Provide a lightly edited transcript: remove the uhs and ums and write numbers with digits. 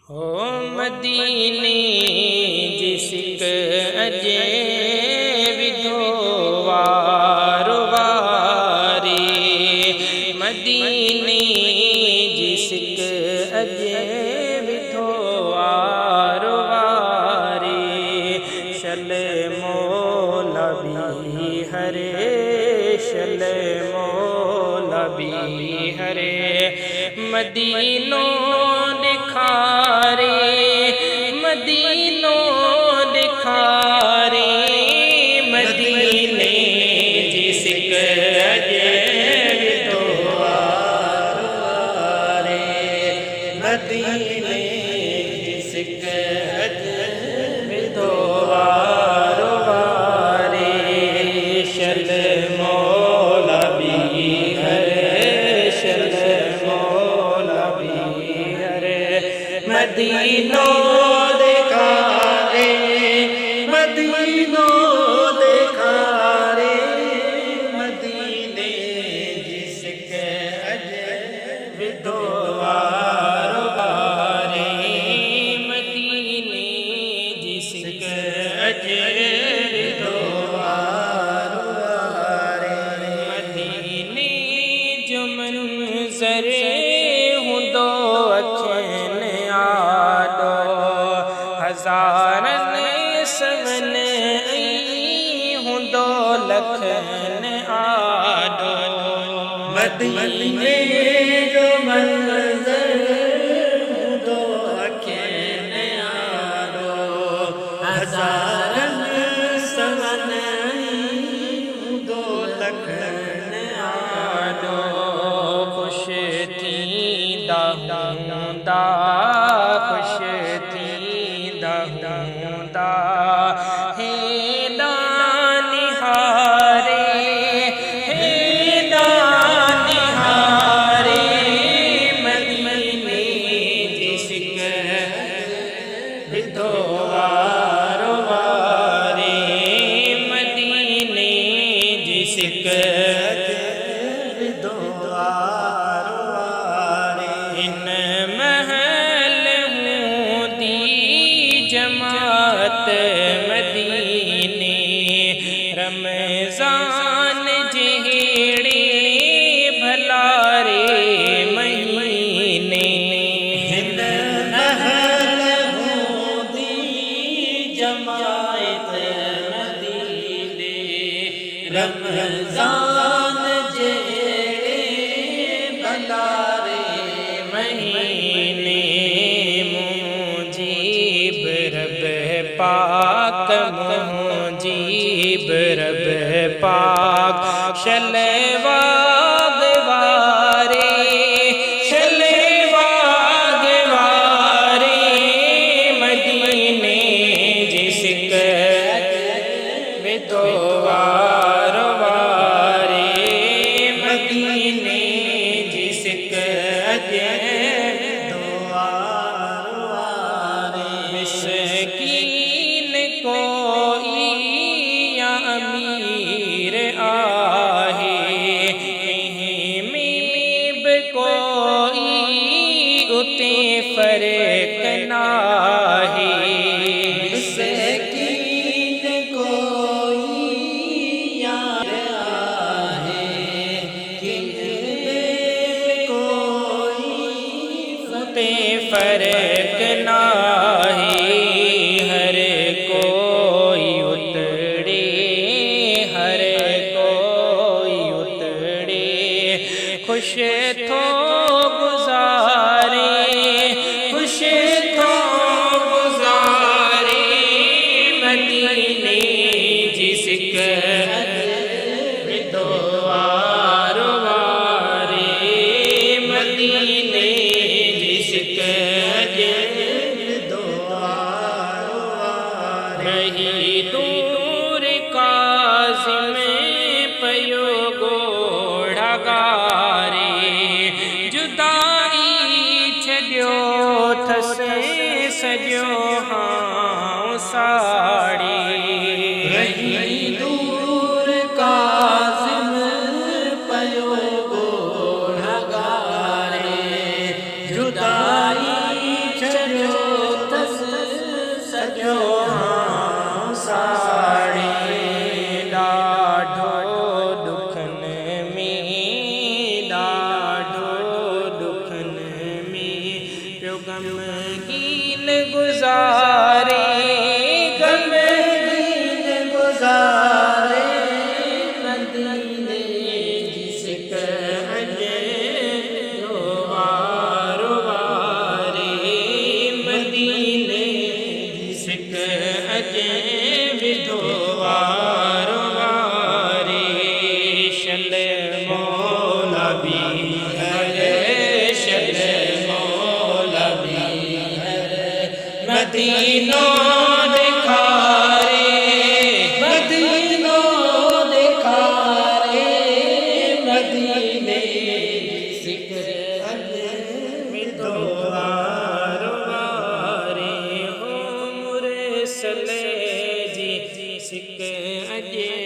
हो मदीने जिसक अजे विधोवारो वारे, मदीने जिसक अजे विधोवारो वारे, शल मौला भी हरे, शल मौला भी हरे, मदीनों दिखारे, मदीनों दिखारे, मदीने जिसक अजे विधोवारो वारे, मदीने जिसक अजे विधोवारो वारे, शल मौला भी हरे, शल मौला भी हरे, मदीनों दिखारे, मदीनों दिखारे, मदीने जिसक अजे विधोवारो वारे, मदीने जिसक अजे विधोवारो वारे, मदीने जो मंज़र हुंदो अखिन आडो, हज़ारन सवन हुंदो लखन आडो, मदीने जो मंज़र हुंदो अखिन आडो, हज़ारन सवन हुंदो लखन आडो, खुश थींदा हूंदा, खुश थींदा हूंदा, हेॾा निहारे, हेॾा निहारे, मदीने जिसक विधोवारो वारे, मदीने जिसक विधोवारो वारे, इन महल हूंदी जमात मदीने, रमज़ान जहिड़े भलारे महीने, इन महल हूंदी जमात मदीने, रमज़ान जहिड़े भलारे महीने, मुजीब रब पाक, मुजीब रब पाक, शलवाग वारे, शलवाग वारे, मदीने जिसक विधोवारो वारे, मदीने जिसक अजे विधोवारो वारे, मिस्कीन कोई या अमीर आहे, में कोई उते फर्क नाहे, मिस्कीन कोई यार आहे, कोई उते फर्क नाहे, हर कोई उतड़े, हर कोई उतड़े, खुश थो गुज़ारे, खुश थो गुज़ारे, मदीने जिसक विधोवारो वारे, मदीने जिसक अजे विधोवारो वारे, रही दूर काज़िम पयो गोढ़ा गारे, जुदाई छॾियो थसे सॼो हां साड़ी, रही दूर काज़िम पयो गोढ़ा गारे, जुदाई छॾियो गमगीन गुजारे गमगीन गुजारे मदीने जिसक अजे जो वारो वारे मदीने जिसक अजे विधो वारो वारे शल मौला भी मदीनो दिखारे मदीनो दिखारे मदीने जिक्र विधो वारो वारे हो मुरसले जी सिक अजे